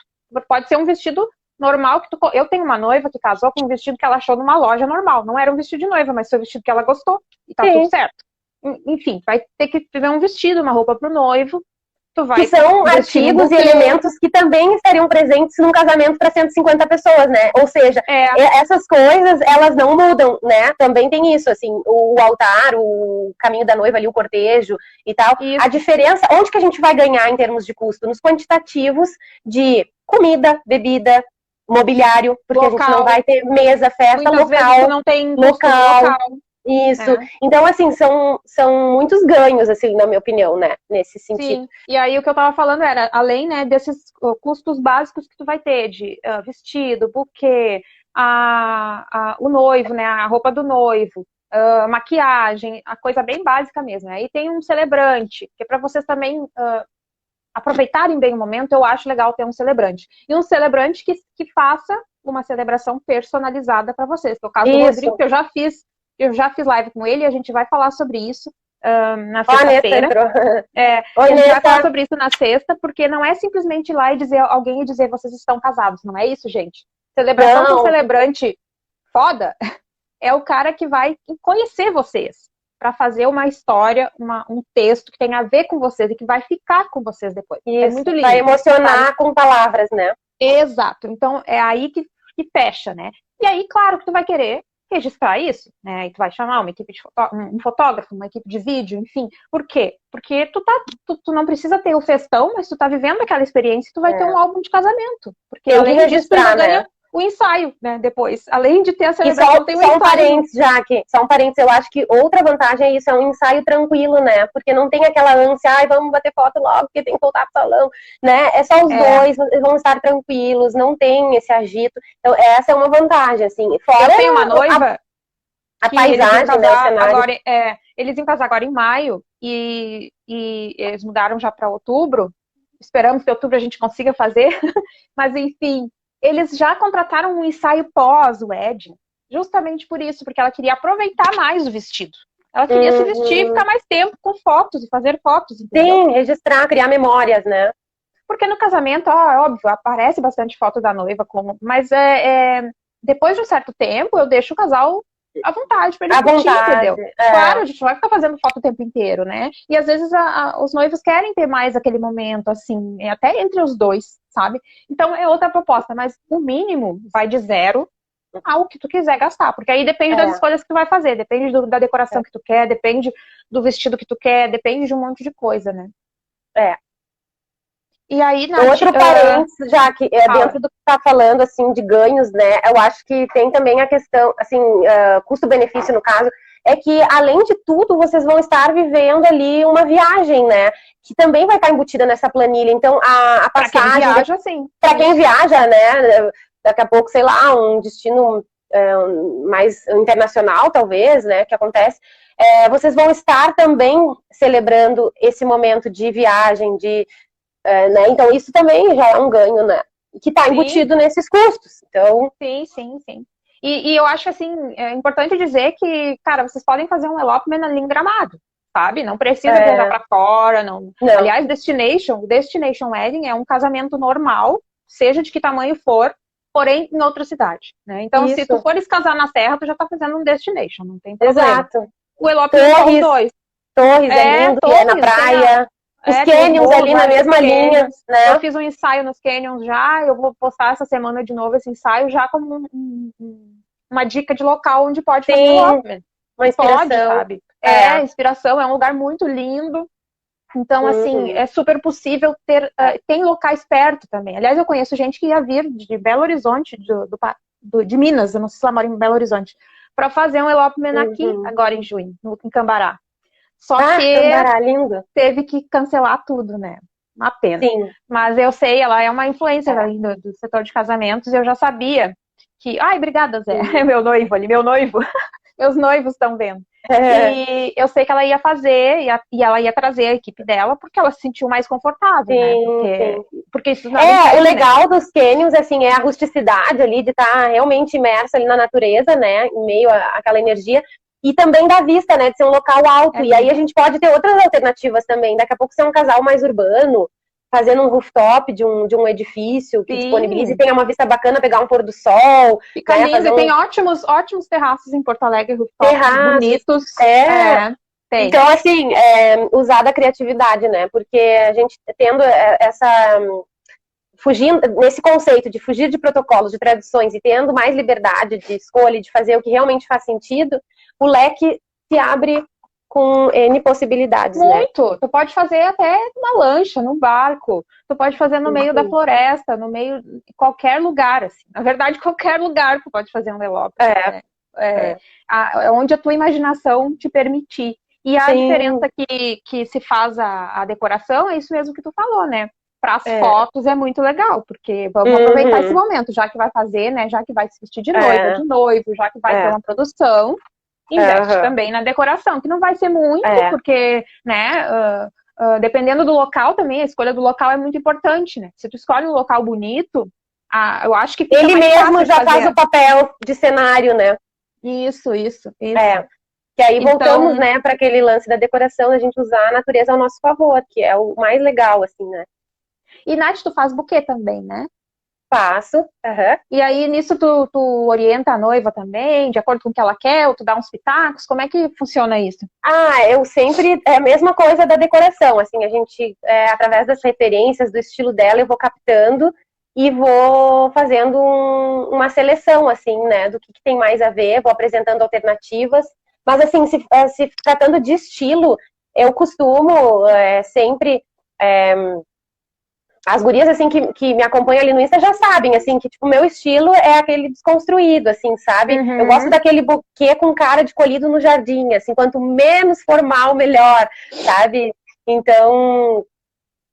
Speaker 1: Pode ser um vestido normal que eu tenho uma noiva que casou com um vestido que ela achou numa loja normal. Não era um vestido de noiva, mas foi um vestido que ela gostou e tá tudo certo. Enfim, vai ter que ter um vestido, uma roupa pro noivo.
Speaker 2: Que são artigos e elementos que também estariam presentes num casamento para 150 pessoas, né? Ou seja, essas coisas, elas não mudam, né? Também tem isso, assim, o altar, o caminho da noiva ali, o cortejo e tal. Isso. A diferença, onde que a gente vai ganhar em termos de custo? Nos quantitativos de comida, bebida, mobiliário, porque a gente não vai ter mesa, festa,
Speaker 1: muitas vezes não tem local.
Speaker 2: Isso. Então, assim, são muitos ganhos, assim, na minha opinião, né? Nesse sentido.
Speaker 1: Sim. E aí, o que eu tava falando era, além, né, desses custos básicos que tu vai ter de vestido, buquê, o noivo, né, a roupa do noivo, maquiagem, a coisa bem básica mesmo. Aí tem um celebrante, que é para vocês também aproveitarem bem o momento, eu acho legal ter um celebrante. E um celebrante que faça uma celebração personalizada para vocês. No caso do Rodrigo, que eu já fiz live com ele, e a gente vai falar sobre isso na sexta-feira. A gente vai falar sobre isso na sexta, porque não é simplesmente ir lá e dizer alguém e dizer vocês estão casados. Não é isso, gente. Celebração com celebrante foda é o cara que vai conhecer vocês para fazer uma história, um texto que tenha a ver com vocês e que vai ficar com vocês depois. Isso, é muito lindo.
Speaker 2: Vai emocionar com palavras, né?
Speaker 1: Exato. Então, é aí que fecha, né? E aí, claro que tu vai querer registrar isso, né? Aí tu vai chamar uma equipe de um fotógrafo, uma equipe de vídeo, enfim. Por quê? Porque tu não precisa ter o festão, mas tu tá vivendo aquela experiência e tu vai ter um álbum de casamento. Porque além disso, tu ainda ganha o ensaio, né? Depois. Além de ter a celebração, tem o ensaio.
Speaker 2: Só um parênteses, eu acho que outra vantagem é isso, é um ensaio tranquilo, né? Porque não tem aquela ânsia, vamos bater foto logo, porque tem que voltar pro salão, né? É só os dois, eles vão estar tranquilos, não tem esse agito. Então, essa é uma vantagem, assim. Fora
Speaker 1: eu tenho uma noiva
Speaker 2: a paisagem, né? O cenário.
Speaker 1: Agora, eles iam casar agora em maio e eles mudaram já para outubro. Esperamos que em outubro a gente consiga fazer, mas enfim. Eles já contrataram um ensaio pós-wedding, justamente por isso, porque ela queria aproveitar mais o vestido. Ela queria se vestir e ficar mais tempo com fotos e fazer fotos, entendeu?
Speaker 2: Sim, registrar, criar memórias, né?
Speaker 1: Porque no casamento, óbvio, aparece bastante foto da noiva, mas depois de um certo tempo, eu deixo o casal à vontade para ele curtir, entendeu? Claro, a gente não vai ficar fazendo foto o tempo inteiro, né? E às vezes os noivos querem ter mais aquele momento, assim, até entre os dois, sabe? Então é outra proposta, mas o mínimo vai de 0 ao que tu quiser gastar, porque aí depende das escolhas que tu vai fazer, depende da decoração que tu quer, depende do vestido que tu quer, depende de um monte de coisa, né? E aí,
Speaker 2: outro parênteses, já que dentro do que tá falando, assim, de ganhos, né, eu acho que tem também a questão, assim, custo-benefício no caso, é que, além de tudo, vocês vão estar vivendo ali uma viagem, né, que também vai estar embutida nessa planilha, então a passagem...
Speaker 1: Pra quem viaja, sim.
Speaker 2: Pra quem viaja, né, daqui a pouco, sei lá, um destino mais internacional, talvez, né, que acontece, vocês vão estar também celebrando esse momento de viagem, né? Então isso também já é um ganho, né? Que está embutido nesses custos. Então...
Speaker 1: Sim. E eu acho assim, é importante dizer que, cara, vocês podem fazer um elopement ali em Gramado, sabe? Não precisa viajar para fora, não. Aliás, Destination Wedding é um casamento normal, seja de que tamanho for, porém em outra cidade, né? Então, se tu fores casar na Serra, tu já tá fazendo um Destination, não tem problema.
Speaker 2: Exato.
Speaker 1: O elopement são os dois.
Speaker 2: Torres é lindo, Torres, é na praia. Os canyons ali na mesma linha, né?
Speaker 1: Eu fiz um ensaio nos canyons já, eu vou postar essa semana de novo esse ensaio já como uma dica de local onde pode fazer elopement.
Speaker 2: Uma inspiração.
Speaker 1: Pode, sabe? Inspiração, é um lugar muito lindo. Então, assim, é super possível ter... tem locais perto também. Aliás, eu conheço gente que ia vir de Belo Horizonte, de Minas, eu não sei se ela mora em Belo Horizonte, para fazer um elopement aqui, agora em junho, em Cambará. Só que
Speaker 2: Cambará, lindo.
Speaker 1: Teve que cancelar tudo, né? Uma pena.
Speaker 2: Sim.
Speaker 1: Mas eu sei, ela é uma influencer ali do setor de casamentos, e eu já sabia que... Ai, obrigada, Zé. É meu noivo ali, meu noivo. Meus noivos estão vendo. E eu sei que ela ia fazer, e ela ia trazer a equipe dela, porque ela se sentiu mais confortável, né? Porque isso não
Speaker 2: o legal dos canyons, assim, é a rusticidade ali, de estar realmente imersa ali na natureza, né? Em meio àquela energia. E também da vista, né? De ser um local alto. E aí a gente pode ter outras alternativas também. Daqui a pouco ser um casal mais urbano, fazendo um rooftop de um edifício que disponibilize e tenha uma vista bacana, pegar um pôr do sol.
Speaker 1: Fica lindo. E tem ótimos terraços em Porto Alegre, rooftops bonitos.
Speaker 2: Tem. Então, assim, usar da criatividade, né? Porque a gente tendo essa... fugindo nesse conceito de fugir de protocolos, de tradições e tendo mais liberdade de escolha, de fazer o que realmente faz sentido, o leque se abre com N possibilidades,
Speaker 1: Muito! Né? Tu pode fazer até numa lancha, num barco, tu pode fazer no meio da floresta, no meio de qualquer lugar, assim. Na verdade, qualquer lugar tu pode fazer um elopement, né? Onde a tua imaginação te permitir. E a diferença que se faz a decoração é isso mesmo que tu falou, né? Para as fotos é muito legal, porque vamos aproveitar esse momento, já que vai fazer, né? Já que vai se vestir de noiva, de noivo, já que vai ter uma produção, investe também na decoração, que não vai ser muito, porque, né? Dependendo do local também, a escolha do local é muito importante, né? Se tu escolhe um local bonito, eu acho que
Speaker 2: ele mesmo já faz o papel de cenário, né?
Speaker 1: Isso.
Speaker 2: Que aí voltamos, né, para aquele lance da decoração, a gente usar a natureza ao nosso favor, que é o mais legal, assim, né?
Speaker 1: E, Nath, tu faz buquê também, né?
Speaker 2: Faço.
Speaker 1: E aí, nisso, tu orienta a noiva também, de acordo com o que ela quer, ou tu dá uns pitacos? Como é que funciona isso?
Speaker 2: Eu sempre... É a mesma coisa da decoração, assim, a gente, através das referências, do estilo dela, eu vou captando e vou fazendo uma seleção, assim, né, do que tem mais a ver, vou apresentando alternativas. Mas, assim, se tratando de estilo, eu costumo sempre... As gurias, assim, que me acompanham ali no Insta já sabem, assim, que, tipo, o meu estilo é aquele desconstruído, assim, sabe? Eu gosto daquele buquê com cara de colhido no jardim, assim, quanto menos formal, melhor, sabe? Então,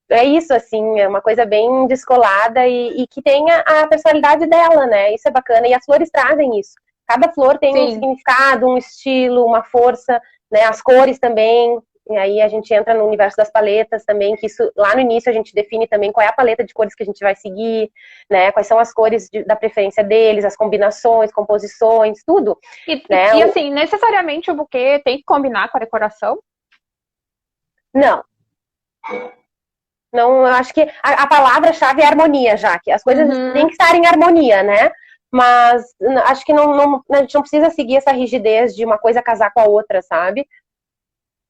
Speaker 2: é isso, assim, é uma coisa bem descolada e que tenha a personalidade dela, né? Isso é bacana, e as flores trazem isso. Cada flor tem um significado, um estilo, uma força, né? As cores também. E aí a gente entra no universo das paletas também, que isso lá no início a gente define também qual é a paleta de cores que a gente vai seguir, né? Quais são as cores da preferência deles, as combinações, composições, tudo.
Speaker 1: E assim, necessariamente o buquê tem que combinar com a decoração?
Speaker 2: Não. Não, eu acho que a palavra-chave é harmonia, já, que as coisas têm que estar em harmonia, né? Mas acho que a gente não precisa seguir essa rigidez de uma coisa casar com a outra, sabe?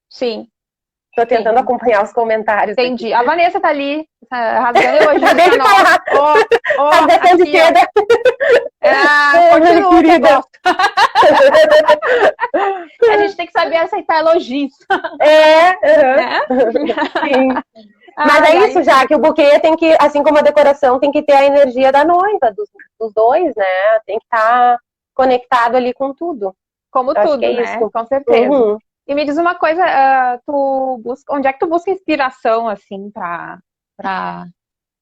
Speaker 1: Sim.
Speaker 2: Tô tentando acompanhar os comentários.
Speaker 1: Entendi. Aqui. A Vanessa tá ali, rasgando elogios.
Speaker 2: Acabei de falar. Tá de seda.
Speaker 1: Continua, querida. A gente tem que saber aceitar elogios.
Speaker 2: Sim. Mas é isso, já que o buquê tem que, assim como a decoração, tem que ter a energia da noiva, dos dois, né? Tem que estar conectado ali com tudo.
Speaker 1: Como tudo, né? Isso. Com certeza. E me diz uma coisa, onde é que tu busca inspiração, assim, pra...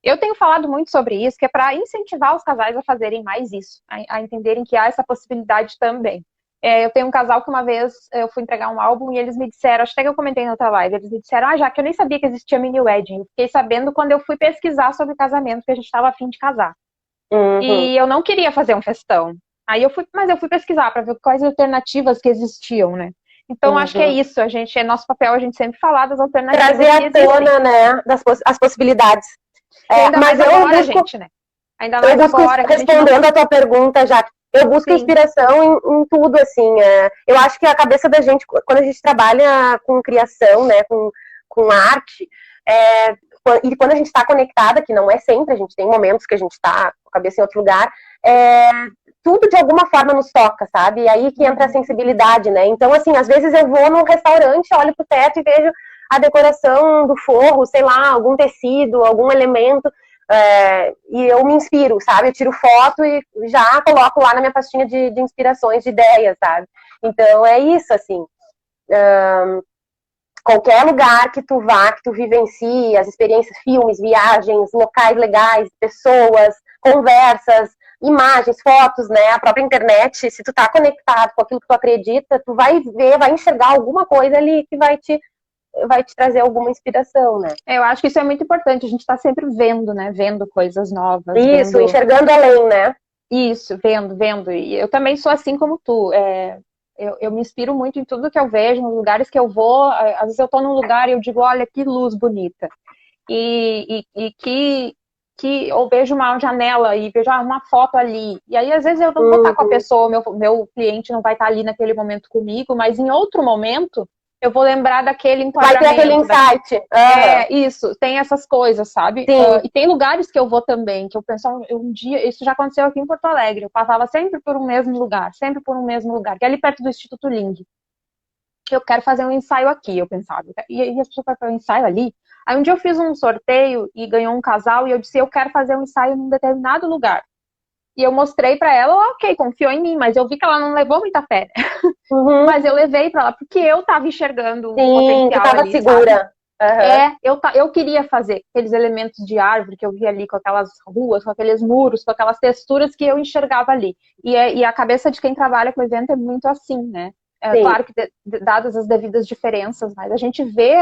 Speaker 1: Eu tenho falado muito sobre isso, que é para incentivar os casais a fazerem mais isso, a entenderem que há essa possibilidade também. Eu tenho um casal que uma vez eu fui entregar um álbum e eles me disseram, acho até que eu comentei na outra live, eles me disseram, já que eu nem sabia que existia mini wedding, eu fiquei sabendo quando eu fui pesquisar sobre o casamento, que a gente estava a fim de casar. E eu não queria fazer um festão. Mas eu fui pesquisar para ver quais alternativas que existiam, né? Então, acho que é isso, é nosso papel a gente sempre falar das alternativas.
Speaker 2: Trazer à tona, né, as possibilidades.
Speaker 1: Mas eu busco, gente, né? Ainda mais agora.
Speaker 2: Respondendo a tua pergunta, já Eu busco
Speaker 1: Sim.
Speaker 2: inspiração em tudo, assim. Eu acho que a cabeça da gente, quando a gente trabalha com criação, né, com arte, e quando a gente está conectada, que não é sempre, a gente tem momentos que a gente está com a cabeça em outro lugar, tudo de alguma forma nos toca, sabe? E aí que entra a sensibilidade, né? Então, assim, às vezes eu vou num restaurante, olho pro teto e vejo a decoração do forro, sei lá, algum tecido, algum elemento, e eu me inspiro, sabe? Eu tiro foto e já coloco lá na minha pastinha de inspirações, de ideias, sabe? Então, é isso, assim. Qualquer lugar que tu vá, que tu vivencie, as experiências, filmes, viagens, locais legais, pessoas, conversas, imagens, fotos, né? A própria internet, se tu tá conectado com aquilo que tu acredita, tu vai ver, vai enxergar alguma coisa ali que vai te trazer alguma inspiração, né?
Speaker 1: Eu acho que isso é muito importante, a gente está sempre vendo, né? Vendo coisas novas.
Speaker 2: Isso,
Speaker 1: Vendo...
Speaker 2: enxergando além, né?
Speaker 1: Isso, vendo. E eu também sou assim como tu. Eu me inspiro muito em tudo que eu vejo, nos lugares que eu vou. Às vezes eu estou num lugar e eu digo, olha que luz bonita. E que eu vejo uma janela e vejo uma foto ali. E aí, às vezes, eu não vou estar com a pessoa, meu cliente não vai estar ali naquele momento comigo, mas em outro momento eu vou lembrar daquele enquadramento.
Speaker 2: Vai ter aquele insight.
Speaker 1: Isso, tem essas coisas, sabe? E tem lugares que eu vou também, que eu penso, um dia, isso já aconteceu aqui em Porto Alegre, eu passava sempre por um mesmo lugar, que é ali perto do Instituto Ling. Eu quero fazer um ensaio aqui, eu pensava. E as pessoas falam, um ensaio ali? Aí um dia eu fiz um sorteio e ganhou um casal e eu disse, eu quero fazer um ensaio num determinado lugar. E eu mostrei pra ela, ok, confiou em mim, mas eu vi que ela não levou muita fé. Mas eu levei pra ela, porque eu tava enxergando o potencial
Speaker 2: tava
Speaker 1: ali,
Speaker 2: segura.
Speaker 1: Eu queria fazer aqueles elementos de árvore que eu via ali, com aquelas ruas, com aqueles muros, com aquelas texturas que eu enxergava ali. E a cabeça de quem trabalha com evento é muito assim, né? Claro que dadas as devidas diferenças, mas a gente vê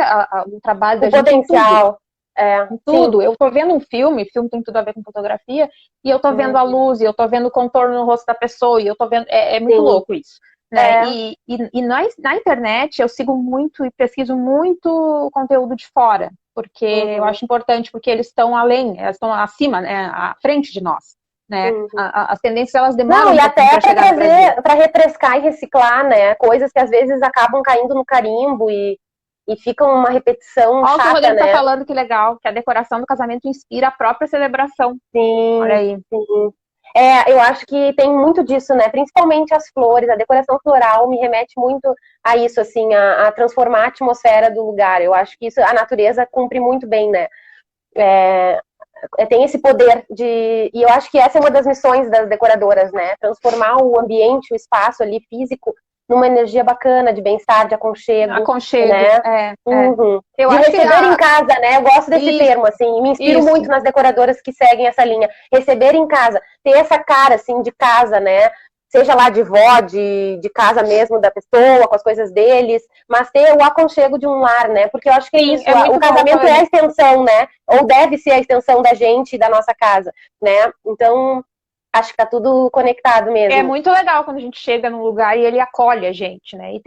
Speaker 1: o trabalho da gente
Speaker 2: potencial.
Speaker 1: Em tudo. Eu tô vendo um filme tem tudo a ver com fotografia, e eu tô vendo a luz, e eu tô vendo o contorno no rosto da pessoa, e eu tô vendo. É muito louco isso. Né? E na internet eu sigo muito e pesquiso muito conteúdo de fora, porque eu acho importante, porque eles estão além, eles estão acima, né, à frente de nós. Né? As tendências, elas demoram
Speaker 2: e até para trazer, para refrescar e reciclar, né? Coisas que às vezes acabam caindo no carimbo e ficam uma repetição chata,
Speaker 1: o que o Rodrigo
Speaker 2: né?
Speaker 1: tá falando, que legal, que a decoração do casamento inspira a própria celebração.
Speaker 2: Sim.
Speaker 1: Olha aí.
Speaker 2: Sim. Eu acho que tem muito disso, né? Principalmente as flores, a decoração floral me remete muito a isso, assim, a transformar a atmosfera do lugar. Eu acho que isso a natureza cumpre muito bem, né? Tem esse poder de... E eu acho que essa é uma das missões das decoradoras, né? Transformar o ambiente, o espaço ali físico, numa energia bacana, de bem-estar, de aconchego. Né?
Speaker 1: Eu
Speaker 2: de
Speaker 1: acho
Speaker 2: receber em casa, né? Eu gosto desse termo, assim, me inspiro muito nas decoradoras que seguem essa linha. Receber em casa, ter essa cara, assim, de casa, né? Seja lá de vó, de casa mesmo da pessoa, com as coisas deles, mas ter o aconchego de um lar, né? Porque eu acho que é isso, o casamento é a extensão, né? Ou deve ser a extensão da gente e da nossa casa, né? Então, acho que tá tudo conectado mesmo.
Speaker 1: É muito legal quando a gente chega num lugar e ele acolhe a gente, né? E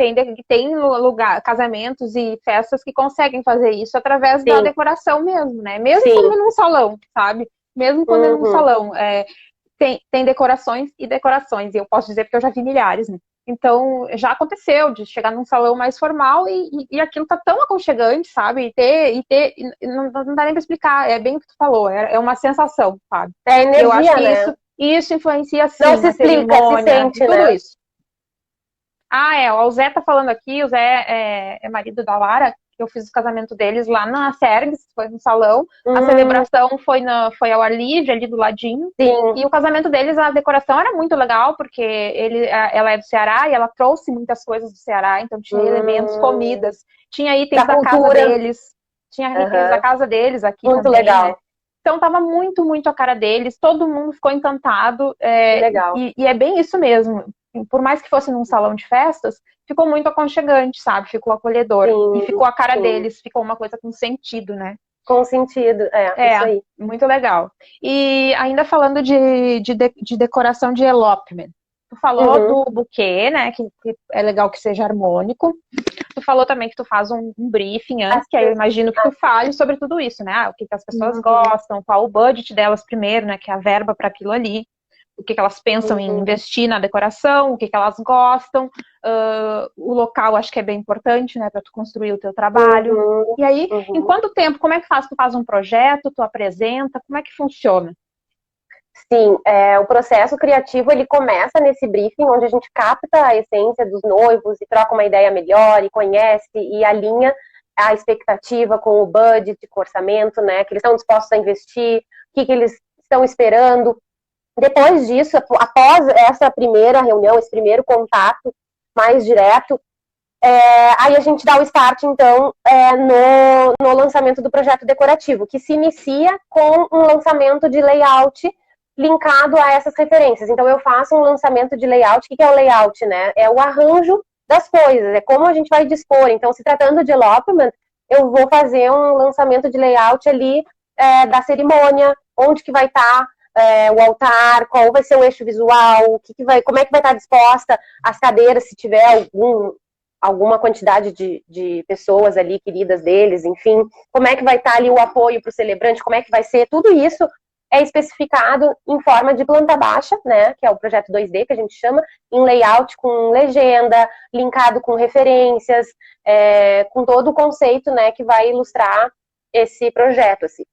Speaker 1: tem lugar, casamentos e festas que conseguem fazer isso através da decoração mesmo, né? Mesmo quando é num salão, sabe? Mesmo quando é num salão. Tem decorações e decorações, e eu posso dizer porque eu já vi milhares, né? Então, já aconteceu de chegar num salão mais formal e aquilo tá tão aconchegante, sabe? Não dá nem pra explicar, é bem o que tu falou, é uma sensação, sabe?
Speaker 2: É energia,
Speaker 1: eu acho que
Speaker 2: né?
Speaker 1: Isso influencia, sim,
Speaker 2: não se explica, se sente,
Speaker 1: tudo
Speaker 2: né?
Speaker 1: isso. O Zé tá falando aqui, o Zé é marido da Lara, que eu fiz o casamento deles lá na Sergs, foi no salão. A celebração foi ao ar livre, ali do ladinho.
Speaker 2: Sim.
Speaker 1: E o casamento deles, a decoração era muito legal, porque ela é do Ceará e ela trouxe muitas coisas do Ceará, então tinha elementos, comidas, tinha itens da casa deles, tinha itens da casa deles aqui
Speaker 2: muito
Speaker 1: também,
Speaker 2: legal.
Speaker 1: né? Então tava muito, muito a cara deles, todo mundo ficou encantado.
Speaker 2: Legal.
Speaker 1: E é bem isso mesmo. Por mais que fosse num salão de festas, ficou muito aconchegante, sabe? Ficou acolhedor.
Speaker 2: Sim,
Speaker 1: e ficou a cara deles, ficou uma coisa com sentido, né?
Speaker 2: Com sentido, isso aí.
Speaker 1: Muito legal. E ainda falando de decoração de elopement. Tu falou do buquê, né? Que é legal que seja harmônico. Tu falou também que tu faz um briefing antes, que aí eu imagino que tu fale sobre tudo isso, né? O que as pessoas gostam, qual o budget delas primeiro, né? Que é a verba para aquilo ali. o que elas pensam em investir na decoração, o que elas gostam, o local acho que é bem importante, né, para tu construir o teu trabalho. E aí, em quanto tempo, como é que faz? Tu faz um projeto, tu apresenta, como é que funciona?
Speaker 2: Sim, o processo criativo ele começa nesse briefing, onde a gente capta a essência dos noivos e troca uma ideia melhor, e conhece e alinha a expectativa com o budget, com o orçamento, né, que eles estão dispostos a investir, o que eles estão esperando. Depois disso, após essa primeira reunião, esse primeiro contato mais direto, aí a gente dá o start, então, no lançamento do projeto decorativo, que se inicia com um lançamento de layout linkado a essas referências. Então, eu faço um lançamento de layout. O que é o layout, né? É o arranjo das coisas, é como a gente vai dispor. Então, se tratando de elopement, eu vou fazer um lançamento de layout ali da cerimônia, onde que vai estar o altar, qual vai ser o eixo visual, como é que vai estar disposta as cadeiras, se tiver alguma quantidade de pessoas ali, queridas deles, enfim, como é que vai estar ali o apoio para o celebrante, como é que vai ser, tudo isso é especificado em forma de planta baixa, né, que é o projeto 2D que a gente chama, em layout com legenda, linkado com referências, com todo o conceito, né, que vai ilustrar esse projeto, assim,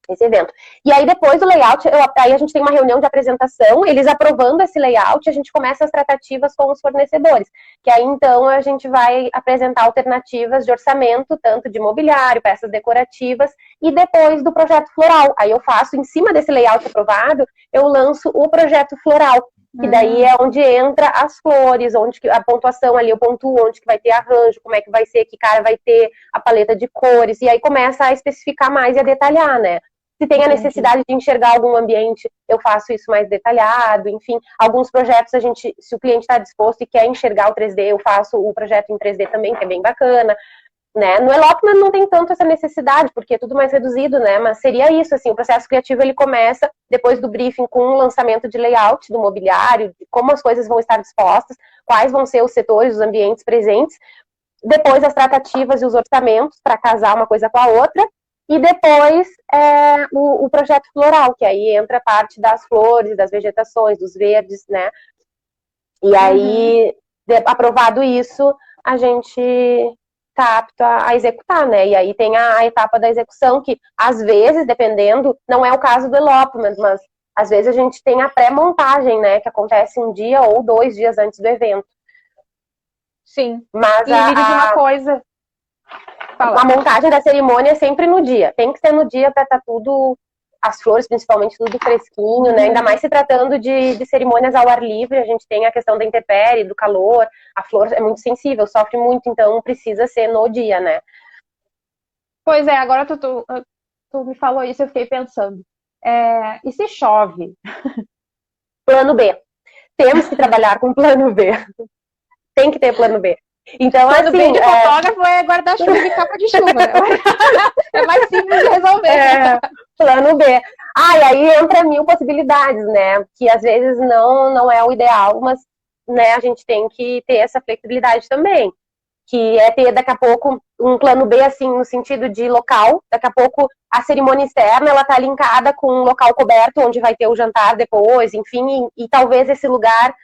Speaker 2: esse evento. E aí depois do layout, aí a gente tem uma reunião de apresentação, eles aprovando esse layout, a gente começa as tratativas com os fornecedores, que aí então a gente vai apresentar alternativas de orçamento, tanto de mobiliário, peças decorativas, e depois do projeto floral. Aí eu faço, em cima desse layout aprovado, eu lanço o projeto floral, que daí é onde entra as flores, onde a pontuação ali, eu pontuo onde que vai ter arranjo, como é que vai ser, que cara vai ter, a paleta de cores, e aí começa a especificar mais e a detalhar, né? Se tem a necessidade de enxergar algum ambiente, eu faço isso mais detalhado, enfim. Alguns projetos, se o cliente está disposto e quer enxergar o 3D, eu faço o projeto em 3D também, que é bem bacana. Né? No elopement não tem tanto essa necessidade, porque é tudo mais reduzido, né? Mas seria isso, assim, o processo criativo ele começa depois do briefing com um lançamento de layout do mobiliário, de como as coisas vão estar dispostas, quais vão ser os setores, os ambientes presentes, depois as tratativas e os orçamentos para casar uma coisa com a outra, e depois o projeto floral, que aí entra a parte das flores, das vegetações, dos verdes, né? E aí, aprovado isso, a gente tá apto a executar, né? E aí tem a etapa da execução, que às vezes, dependendo, não é o caso do elopement, mas às vezes a gente tem a pré-montagem, né? Que acontece um dia ou 2 dias antes do evento.
Speaker 1: Sim. Mas me diz uma coisa.
Speaker 2: A montagem da cerimônia é sempre no dia. Tem que ser no dia para estar tudo, as flores principalmente, tudo fresquinho, né? Ainda mais se tratando de cerimônias ao ar livre, a gente tem a questão da intempérie, do calor. A flor é muito sensível, sofre muito, então precisa ser no dia, né?
Speaker 1: Pois é, agora tu me falou isso, eu fiquei pensando. E se chove?
Speaker 2: Plano B. Temos que trabalhar com plano B. Tem que ter plano B. Então,
Speaker 1: plano B de fotógrafo é guarda-chuva e capa de chuva, né? É mais simples de resolver.
Speaker 2: Plano B. E aí entra 1000 possibilidades, né? Que às vezes não é o ideal, mas né, a gente tem que ter essa flexibilidade também. Que é ter daqui a pouco um plano B, assim, no sentido de local. Daqui a pouco a cerimônia externa, ela tá linkada com um local coberto, onde vai ter o jantar depois, enfim, e talvez esse lugar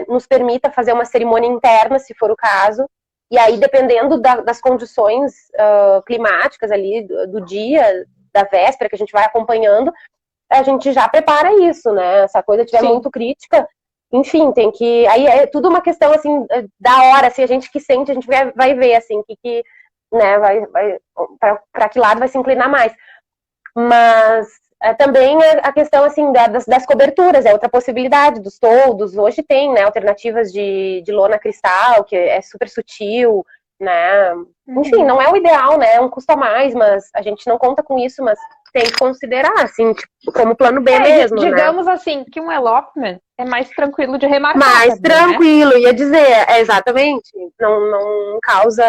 Speaker 2: nos permita fazer uma cerimônia interna, se for o caso. E aí, dependendo das condições climáticas ali do dia, da véspera, que a gente vai acompanhando, a gente já prepara isso, né? Se a coisa estiver muito crítica, enfim, tem que... Aí é tudo uma questão, assim, da hora, assim, a gente que sente, a gente vai ver, assim, né, para que lado vai se inclinar mais. Mas também a questão, assim, das coberturas, é outra possibilidade, dos toldos. Hoje tem, né, alternativas de lona cristal, que é super sutil, né? Enfim, não é o ideal, né? É um custo a mais, mas a gente não conta com isso, mas tem que considerar, assim, tipo, como plano B mesmo,
Speaker 1: digamos
Speaker 2: né?
Speaker 1: assim, que um elopement é mais tranquilo de remarcar.
Speaker 2: Mais
Speaker 1: também,
Speaker 2: tranquilo, né? Ia dizer, exatamente. Não causa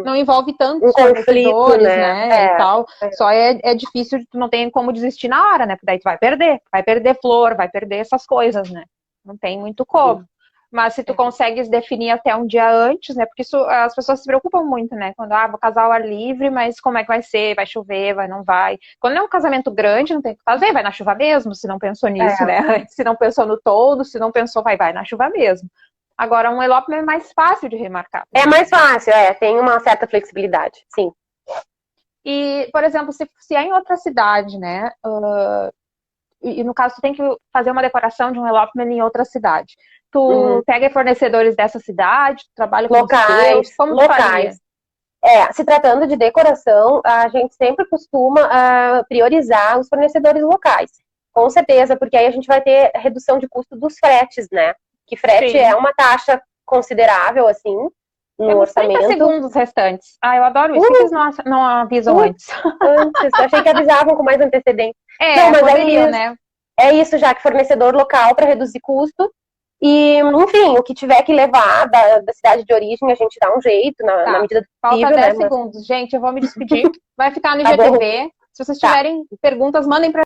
Speaker 1: não envolve tanto
Speaker 2: um conflito, né?
Speaker 1: E tal. Só é difícil, tu não tem como desistir na hora, né? Porque daí tu vai perder flor, vai perder essas coisas, né? Não tem muito como. Mas se tu consegues definir até um dia antes, né? Porque isso, as pessoas se preocupam muito, né? Quando, vou casar ao ar livre, mas como é que vai ser? Vai chover, não vai? Quando é um casamento grande, não tem que fazer, vai na chuva mesmo, se não pensou nisso, né? Se não pensou no todo, se não pensou, vai na chuva mesmo. Agora, um elopement é mais fácil de remarcar.
Speaker 2: É mais fácil, tem uma certa flexibilidade, sim.
Speaker 1: E, por exemplo, se é em outra cidade, né? E no caso, tu tem que fazer uma decoração de um elopement em outra cidade. Tu pega fornecedores dessa cidade, tu trabalha com
Speaker 2: locais,
Speaker 1: os teus, como tu faria?
Speaker 2: Se tratando de decoração, a gente sempre costuma priorizar os fornecedores locais. Com certeza, porque aí a gente vai ter redução de custo dos fretes, né? Que frete é uma taxa considerável, assim, no orçamento.
Speaker 1: 30 segundos restantes. Eu adoro isso. Por que eles não avisam antes?
Speaker 2: Antes, eu achei que avisavam com mais antecedência.
Speaker 1: Não, mas poderiam, né?
Speaker 2: É isso, já que fornecedor local para reduzir custo. E, enfim, o que tiver que levar da cidade de origem, a gente dá um jeito, na medida do possível.
Speaker 1: Falta 10 segundos. Gente, eu vou me despedir. Vai ficar no IGTV. Se vocês tiverem perguntas, mandem para